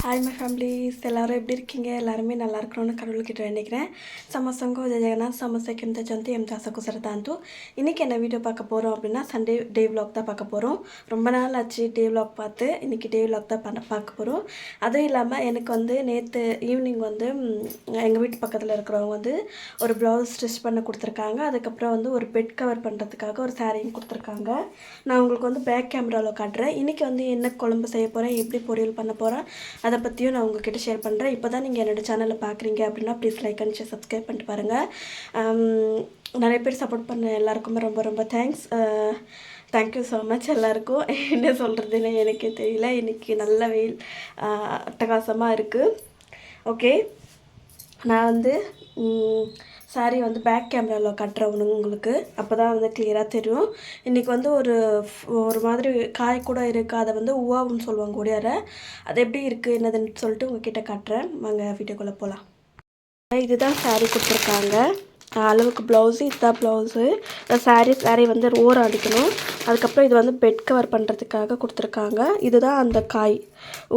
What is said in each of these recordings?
Hi my families, எல்லோரும் எப்படி இருக்கீங்க? எல்லாருமே நல்லா இருக்கணும்னு கடவுள்கிட்ட நினைக்கிறேன். ಸಮಸ್ಯೆಗೂ ಜಗನ್ನಾಥ ಸಮಸ್ಯೆಕ್ಕಿಂತ ಜಂತು ಎಂ ತಾಸಕ್ಕೂ இன்றைக்கி என்ன வீடியோ பார்க்க போகிறோம் அப்படின்னா சண்டே டே விலாக் தான் பார்க்க போகிறோம். ரொம்ப நாள் ஆச்சு டே விலாக் பார்த்து. இன்றைக்கி டே விலாக் தான் பார்க்க போகிறோம். அதுவும் இல்லாமல் எனக்கு வந்து நேற்று ஈவினிங் வந்து எங்கள் வீட்டு பக்கத்தில் இருக்கிறவங்க வந்து ஒரு ப்ளவுஸ் ஸ்டிச் பண்ண கொடுத்துருக்காங்க. அதுக்கப்புறம் வந்து ஒரு பெட் கவர் பண்ணுறதுக்காக ஒரு சாரியும் கொடுத்துருக்காங்க. நான் உங்களுக்கு வந்து பேக் கேமராவில் காட்டுறேன். இன்றைக்கி வந்து என்ன குழம்பு செய்ய போகிறேன், எப்படி பொரியல் பண்ண போகிறேன், அதை பற்றியும் நான் உங்ககிட்ட ஷேர் பண்ணுறேன். இப்போ தான் நீங்கள் என்னோடய சேனலில் பார்க்குறீங்க அப்படின்னா please like and share subscribe பண்ணிட்டு பாருங்கள். நிறைய பேர் சப்போர்ட் பண்ண எல்லாருக்குமே ரொம்ப ரொம்ப தேங்க்ஸ். தேங்க்யூ ஸோ மச் எல்லாருக்கும். என்ன சொல்கிறதுன்னு எனக்கே தெரியல. இன்றைக்கி நல்ல வெயில் அட்டகாசமாக இருக்குது. ஓகே, நான் வந்து சாரி வந்து பேக் கேமராவில் கட்டுறவனு உங்களுக்கு அப்போ தான் வந்து கிளியராக தெரியும். இன்றைக்கி வந்து ஒரு மாதிரி காய் கூட இருக்குது. அதை வந்து உவாவுன்னு சொல்லுவாங்க கூடியார. அது எப்படி இருக்குது என்னதுன்னு சொல்லிட்டு உங்ககிட்ட காட்டுறேன். வாங்க வீடியோக்குள்ளே போகலாம். இதுதான் சாரீ கொடுத்துருக்காங்க. அளவுக்கு ப்ளவுஸு, இதுதான் ப்ளவுஸு. சாரீ வந்து ஓரம் அடிக்கணும். அதுக்கப்புறம் இது வந்து பெட் கவர் பண்ணுறதுக்காக கொடுத்துருக்காங்க. இதுதான் அந்த காய்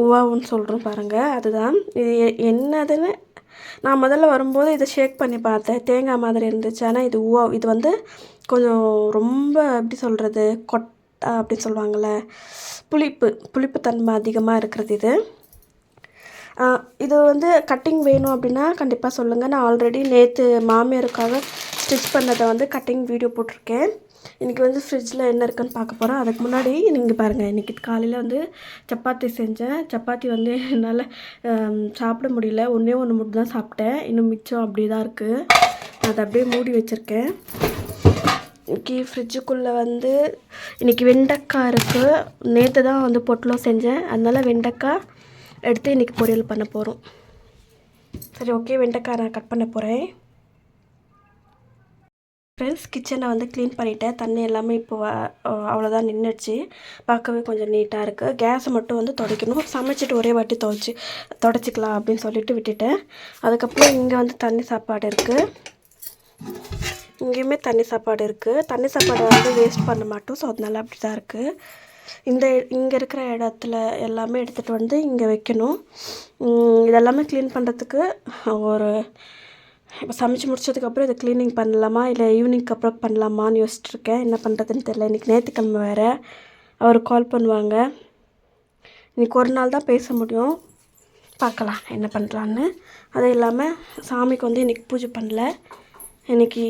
உவாவுன்னு சொல்கிறோம் பாருங்கள். அதுதான் இது என்னதுன்னு நான் முதல்ல வரும்போது இதை ஷேக் பண்ணி பார்த்தேன். தேங்காய் மாதிரி இருந்துச்சு. ஆனால் இது வந்து கொஞ்சம் ரொம்ப எப்படி சொல்கிறது, அப்படின்னு சொல்லுவாங்கள்ல, புளிப்பு தன்மை அதிகமாக இருக்கிறது இது. இது வந்து கட்டிங் வேணும் அப்படின்னா கண்டிப்பாக சொல்லுங்கள். நான் ஆல்ரெடி நேற்று மாமியாருக்காக ஸ்டிச் பண்ணதை வந்து கட்டிங் வீடியோ போட்டிருக்கேன். இன்றைக்கி வந்து ஃப்ரிட்ஜில் என்ன இருக்குன்னு பார்க்க போகிறோம். அதுக்கு முன்னாடி நீங்கள் பாருங்கள், இன்றைக்கி காலையில் வந்து சப்பாத்தி செஞ்சேன். சப்பாத்தி வந்து என்னால் சாப்பிட முடியல. ஒன்று மட்டும் தான் சாப்பிட்டேன். இன்னும் மிச்சம் அப்படி தான் இருக்குது. அதை அப்படியே மூடி வச்சுருக்கேன். இன்றைக்கி ஃப்ரிட்ஜுக்குள்ளே வந்து இன்றைக்கி வெண்டைக்காய் இருக்குது. நேற்று தான் வந்து பொட்டலம் செஞ்சேன். அதனால் வெண்டைக்காய் எடுத்து இன்றைக்கி பொரியல் பண்ண போகிறோம். சரி, ஓகே, வெண்டைக்காய் நான் கட் பண்ண போகிறேன். ஃப்ரெண்ட்ஸ், கிச்சனை வந்து க்ளீன் பண்ணிவிட்டேன். தண்ணி எல்லாமே இப்போ அவ்வளோதான் நின்றுடுச்சு. பார்க்கவே கொஞ்சம் நீட்டாக இருக்குது. கேஸை மட்டும் வந்து துடைக்கணும். சமைச்சிட்டு ஒரே வாட்டி துடைச்சிக்கலாம் அப்படின்னு சொல்லிட்டு விட்டுட்டேன். அதுக்கப்புறம் இங்கே வந்து தண்ணி சாப்பாடு இருக்குது. இங்கேயுமே தண்ணி சாப்பாடு இருக்குது. தண்ணி சாப்பாடை வந்து வேஸ்ட் பண்ண மாட்டோம். ஸோ அதனால அப்படி தான் இருக்குது. இங்கே இருக்கிற இடத்துல எல்லாமே எடுத்துகிட்டு வந்து இங்கே வைக்கணும். இதெல்லாமே க்ளீன் பண்ணுறதுக்கு இப்போ சமைச்சு முடிச்சதுக்கப்புறம் இதை க்ளீனிங் பண்ணலாமா இல்லை ஈவினிங்க்கு அப்புறம் பண்ணலாமான்னு யோசிச்சுட்ருக்கேன். என்ன பண்ணுறதுன்னு தெரியல. இன்றைக்கி ஞாயிற்றுக்கிழமை வேறு. அவர் கால் பண்ணுவாங்க. இன்றைக்கி ஒரு நாள் தான் பேச முடியும். பார்க்கலாம் என்ன பண்ணுறான்னு. அது இல்லாமல் சாமிக்கு வந்து இன்றைக்கி பூஜை பண்ணல. இன்றைக்கி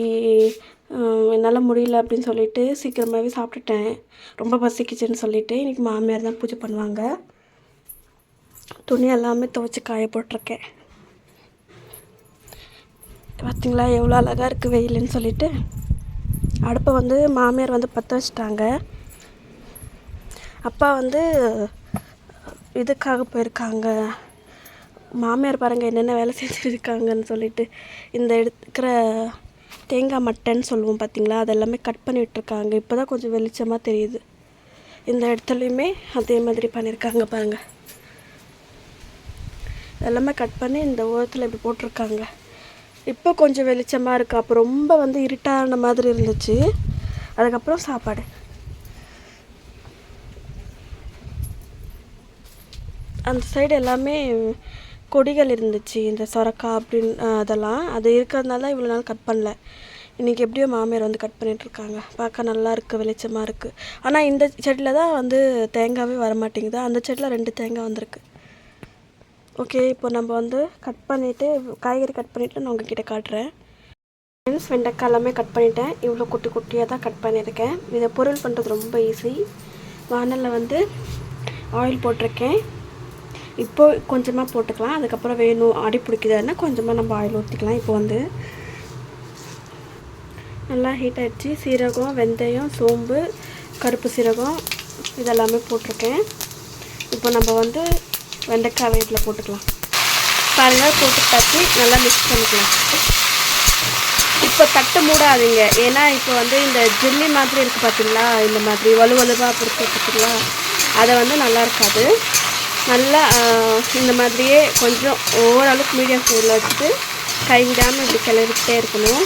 என்னால் முடியல அப்படின்னு சொல்லிட்டு சீக்கிரமாகவே சாப்பிட்டுட்டேன். ரொம்ப பசிக்குச்சுன்னு சொல்லிவிட்டு இன்றைக்கி மாமியார் தான் பூஜை பண்ணுவாங்க. துணி எல்லாமே துவைச்சி காய போட்டிருக்கேன். பார்த்திங்களா எவ்வளோ அழகாக இருக்குது வெயிலுன்னு சொல்லிட்டு. அடுப்பை வந்து மாமியார் வந்து பற்ற வச்சிட்டாங்க. அப்பா வந்து இதுக்காக போயிருக்காங்க. மாமியார் பாருங்கள் என்னென்ன வேலை செஞ்சுருக்காங்கன்னு சொல்லிட்டு. இந்த எடுக்கிற தேங்காய் மட்டைன்னு சொல்லுவோம் பார்த்திங்களா, அதெல்லாமே கட் பண்ணி விட்டுருக்காங்க. இப்போ தான் கொஞ்சம் வெளிச்சமாக தெரியுது. இந்த இடத்துலையுமே அதே மாதிரி பண்ணியிருக்காங்க பாருங்கள். எல்லாமே கட் பண்ணி இந்த ஓரத்தில் இப்படி போட்டிருக்காங்க. இப்போ கொஞ்சம் வெளிச்சமாக இருக்குது. அப்போ ரொம்ப வந்து இருட்டான மாதிரி இருந்துச்சு. அதுக்கப்புறம் சாப்பாடு. அந்த சைடு எல்லாமே கொடிகள் இருந்துச்சு. இந்த சொரக்காய் அப்படின்னு அதெல்லாம் அது இருக்கிறதுனால தான் இவ்வளோ நாள் கட் பண்ணல. இன்றைக்கி எப்படியோ மாமியார் வந்து கட் பண்ணிகிட்ருக்காங்க. பார்க்க நல்லா இருக்குது, வெளிச்சமாக இருக்குது. ஆனால் இந்த செடியில் தான் வந்து தேங்காவே வரமாட்டேங்குது. அந்த செடியில் 2 தேங்காய் வந்திருக்கு. ஓகே, இப்போ நம்ம வந்து கட் பண்ணிவிட்டு காய்கறி கட் பண்ணிவிட்டு நான் உங்ககிட்ட காட்டுறேன். ஃப்ரெண்ட்ஸ், வெண்டைக்காய் எல்லாமே கட் பண்ணிவிட்டேன். இவ்வளோ குட்டி குட்டியாக தான் கட் பண்ணியிருக்கேன். இதை பொரியல் பண்ணுறது ரொம்ப ஈஸி. வானலில் வந்து ஆயில் போட்டிருக்கேன். இப்போது கொஞ்சமாக போட்டுக்கலாம். அதுக்கப்புறம் வேணும் அடி பிடிக்குதுன்னா கொஞ்சமாக நம்ம ஆயில் ஊற்றிக்கலாம். இப்போ வந்து நல்லா ஹீட் ஆகிடுச்சு. சீரகம், வெந்தயம், சோம்பு, கருப்பு சீரகம் இதெல்லாமே போட்டிருக்கேன். இப்போ நம்ம வந்து வெண்டைக்காய் இதில் போட்டுக்கலாம். பாருங்கள், போட்டுட்டாச்சு. நல்லா மிக்ஸ் பண்ணிக்கலாம். இப்போ தட்டு மூடாதீங்க. ஏன்னா இப்போ வந்து இந்த ஜெல்லி மாதிரி இருக்குது பார்த்தீங்களா, இந்த மாதிரி வலுவாக பொறுத்து பார்த்தீங்களா, அதை வந்து நல்லா இருக்காது. நல்லா இந்த மாதிரியே கொஞ்சம் ஓரளவுக்கு மீடியம் ஃப்ளேமில் வச்சுட்டு கை விடாமல் இப்படி கிளறிக்கிட்டே இருக்கணும்.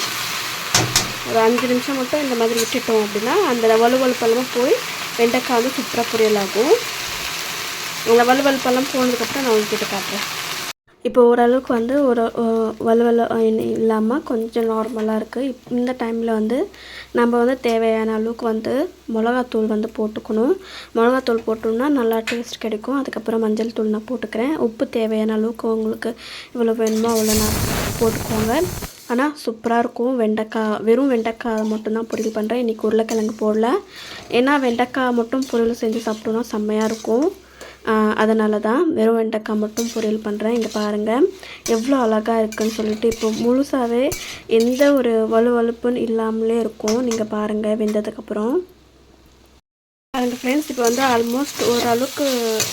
ஒரு 5 நிமிஷம் மட்டும் இந்த மாதிரி விட்டுட்டோம் அப்படின்னா அந்த வலுவலுப்பெல்லாம் போய் வெண்டைக்காய் வந்து சூப்பராக பொரியல் ஆகும். அந்த வலுவலுப்பெல்லாம் போனதுக்கப்புறம் நான் உங்ககிட்ட காட்டுறேன். இப்போ ஓரளவுக்கு வந்து ஒரு வலுவல இல்லாமல் கொஞ்சம் நார்மலாக இருக்குது. இந்த டைமில் வந்து நம்ம வந்து தேவையான அளவுக்கு வந்து மிளகாத்தூள் வந்து போட்டுக்கணும். மிளகாத்தூள் போட்டோம்னா நல்லா டேஸ்ட் கிடைக்கும். அதுக்கப்புறம் மஞ்சள் தூள் நான் போட்டுக்கிறேன். உப்பு தேவையான அளவுக்கு உங்களுக்கு இவ்வளோ வேணுமோ அவ்வளோ நான் போட்டுக்கோங்க. ஆனால் சூப்பராக இருக்கும். வெறும் வெண்டைக்காய் மட்டும்தான் பொரியல் பண்ணுறேன். இன்றைக்கி உருளைக்கிழங்கு போடல. ஏன்னா வெண்டைக்காய் மட்டும் பொரியல் செஞ்சு சாப்பிட்டோன்னா செம்மையாக இருக்கும். அதனால தான் வெறும் வெண்டைக்காய் மட்டும் பொரியல் பண்ணுறேன். இங்கே பாருங்கள் எவ்வளோ அழகாக இருக்குதுன்னு சொல்லிட்டு. இப்போ முழுசாகவே எந்த ஒரு வலுவலுப்புன்னு இல்லாமலே இருக்கும். நீங்கள் பாருங்கள் வெந்ததுக்கப்புறம் பாருங்கள் ஃப்ரெண்ட்ஸ். இப்போ வந்து ஆல்மோஸ்ட் ஓரளவுக்கு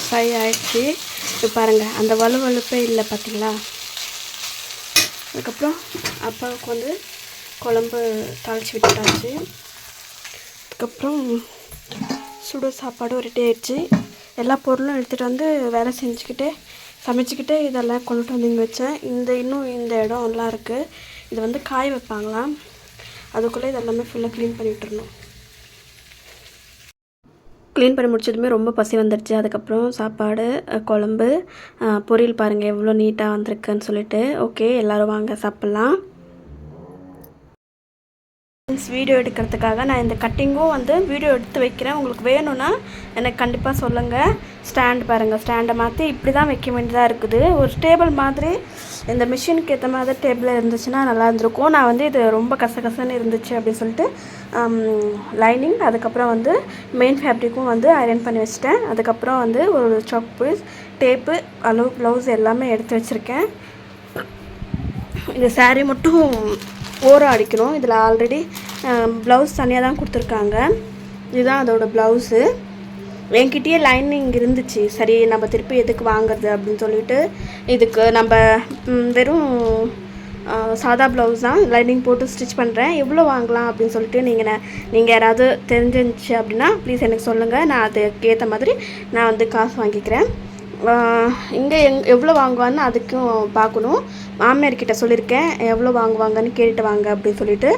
ஃப்ரை ஆகிடுச்சு. இப்போ பாருங்கள் அந்த வலுவலுப்பே இல்லை பார்த்தீங்களா. அதுக்கப்புறம் அப்பாவுக்கு வந்து குழம்பு தாளித்து விட்டுட்டாச்சு. அதுக்கப்புறம் சுடு சாப்பாடு ரெடி ஆகிடுச்சு. எல்லா பொருளும் எடுத்துகிட்டு வந்து வேலை செஞ்சுக்கிட்டே சமைச்சிக்கிட்டே இதெல்லாம் கொண்டுட்டு வந்து இங்கே வச்சேன். இன்னும் இந்த இடம் எல்லாம் இருக்குது. இது வந்து காய வைப்பாங்களாம். அதுக்குள்ளே இதெல்லாமே ஃபுல்லாக க்ளீன் பண்ணி விட்டுருணும். க்ளீன் பண்ணி முடிச்சதுமே ரொம்ப பசி வந்துடுச்சு. அதுக்கப்புறம் சாப்பாடு, குழம்பு, பொரியல் பாருங்கள் எவ்வளோ நீட்டாக வந்திருக்குன்னு சொல்லிட்டு. ஓகே எல்லோரும் வாங்க சாப்பிட்லாம். வீடியோ எடுக்கிறதுக்காக நான் இந்த கட்டிங்கும் வந்து வீடியோ எடுத்து வைக்கிறேன். உங்களுக்கு வேணும்னா எனக்கு கண்டிப்பாக சொல்லுங்கள். ஸ்டாண்டு பாருங்கள், ஸ்டாண்டை மாற்றி இப்படி தான் வைக்க வேண்டியதாக இருக்குது. ஒரு டேபிள் மாதிரி இந்த மிஷினுக்கு ஏற்ற மாதிரி டேபிள் இருந்துச்சுன்னா நல்லா இருந்திருக்கும். நான் வந்து இது ரொம்ப கசகசன்னு இருந்துச்சு அப்படின்னு சொல்லிட்டு லைனிங் அதுக்கப்புறம் வந்து மெயின் ஃபேப்ரிக்கும் வந்து அயர்ன் பண்ணி வச்சுட்டேன். அதுக்கப்புறம் வந்து ஒரு சாக்கு டேப்பு அளவு ப்ளவுஸ் எல்லாமே எடுத்து வச்சுருக்கேன். இந்த சாரீ மட்டும் ஓரம் அடிக்கணும். இதில் ஆல்ரெடி ப்ளவுஸ் தனியாக தான் கொடுத்துருக்காங்க. இதுதான் அதோடய ப்ளவுஸு. என்கிட்டயே லைனிங் இருந்துச்சு. சரி நம்ம திருப்பி எதுக்கு வாங்குறது அப்படின்னு சொல்லிட்டு இதுக்கு நம்ம வெறும் சாதா ப்ளவுஸ் தான் லைனிங் போட்டு ஸ்டிச் பண்ணுறேன். எவ்வளோ வாங்கலாம் அப்படின்னு சொல்லிட்டு நீங்கள் யாராவது தெரிஞ்சிருந்துச்சு அப்படின்னா ப்ளீஸ் எனக்கு சொல்லுங்கள். நான் அதுக்கு ஏற்ற மாதிரி நான் வந்து காசு வாங்கிக்கிறேன். இங்கே எவ்வளோ வாங்குவான்னு அதுக்கும் பார்க்கணும். மாமியார்கிட்ட சொல்லியிருக்கேன் எவ்வளோ வாங்குவாங்கன்னு கேட்டுட்டு வாங்க அப்படின்னு சொல்லிட்டு.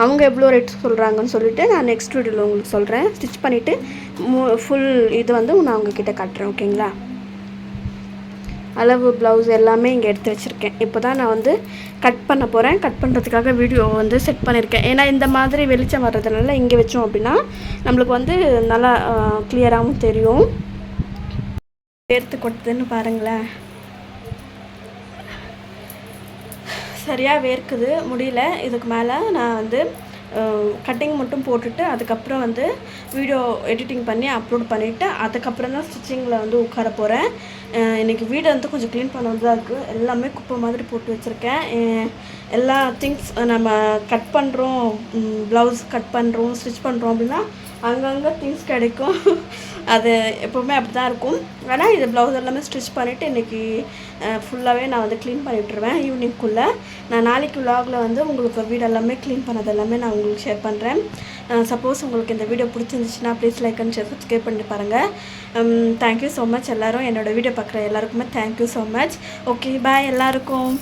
அவங்க எவ்வளோ ரேட் சொல்கிறாங்கன்னு சொல்லிட்டு நான் நெக்ஸ்ட் வீடியோவில் உங்களுக்கு சொல்கிறேன். ஸ்டிச் பண்ணிவிட்டு ஃபுல் இது வந்து நான் உங்ககிட்ட காட்டுறேன். ஓகேங்களா. அளவு ப்ளவுஸ் எல்லாமே இங்கே எடுத்து வச்சுருக்கேன். இப்போ தான் நான் வந்து கட் பண்ண போகிறேன். கட் பண்ணுறதுக்காக வீடியோ வந்து செட் பண்ணியிருக்கேன். ஏன்னா இந்த மாதிரி வெளிச்சம் வர்றதுனால இங்கே வச்சோம் அப்படின்னா நம்மளுக்கு வந்து நல்லா கிளியராகவும் தெரியும். எடுத்து கொட்டுதுன்னு பாருங்களேன். சரியாக வேர்க்குது, முடியல. இதுக்கு மேலே நான் வந்து கட்டிங் மட்டும் போட்டுட்டு அதுக்கப்புறம் வந்து வீடியோ எடிட்டிங் பண்ணி அப்லோட் பண்ணிவிட்டு அதுக்கப்புறம் தான் ஸ்டிச்சிங்கில் வந்து உட்கார போகிறேன். இன்றைக்கி வீடு வந்து கொஞ்சம் க்ளீன் பண்ணது தான் இருக்குது. எல்லாமே குப்பை மாதிரி போட்டு வச்சுருக்கேன். எல்லா திங்ஸ் நம்ம கட் பண்ணுறோம், ப்ளவுஸ் கட் பண்ணுறோம், ஸ்டிச் பண்ணுறோம் அப்படின்னா அங்கங்கே திங்ஸ் கிடைக்கும். அது எப்போவுமே அப்படி தான் இருக்கும். ஆனால் இது ப்ளவுஸ் எல்லாமே ஸ்டிச் பண்ணிவிட்டு இன்றைக்கி ஃபுல்லாகவே நான் வந்து க்ளீன் பண்ணி விட்டுருவேன் ஈவினிங்குள்ளே. நான் நாளைக்கு விலாகில் வந்து உங்களுக்கு வீடு எல்லாமே க்ளீன் பண்ணது எல்லாமே நான் உங்களுக்கு ஷேர் பண்ணுறேன். சப்போஸ் உங்களுக்கு இந்த வீடியோ பிடிச்சிருந்துச்சுன்னா please like and share subscribe பண்ணி பாருங்கள். தேங்க்யூ ஸோ மச் எல்லோரும். என்னோடய வீடியோ பார்க்குற எல்லாருக்குமே thank you so much. Okay bye எல்லாருக்கும்.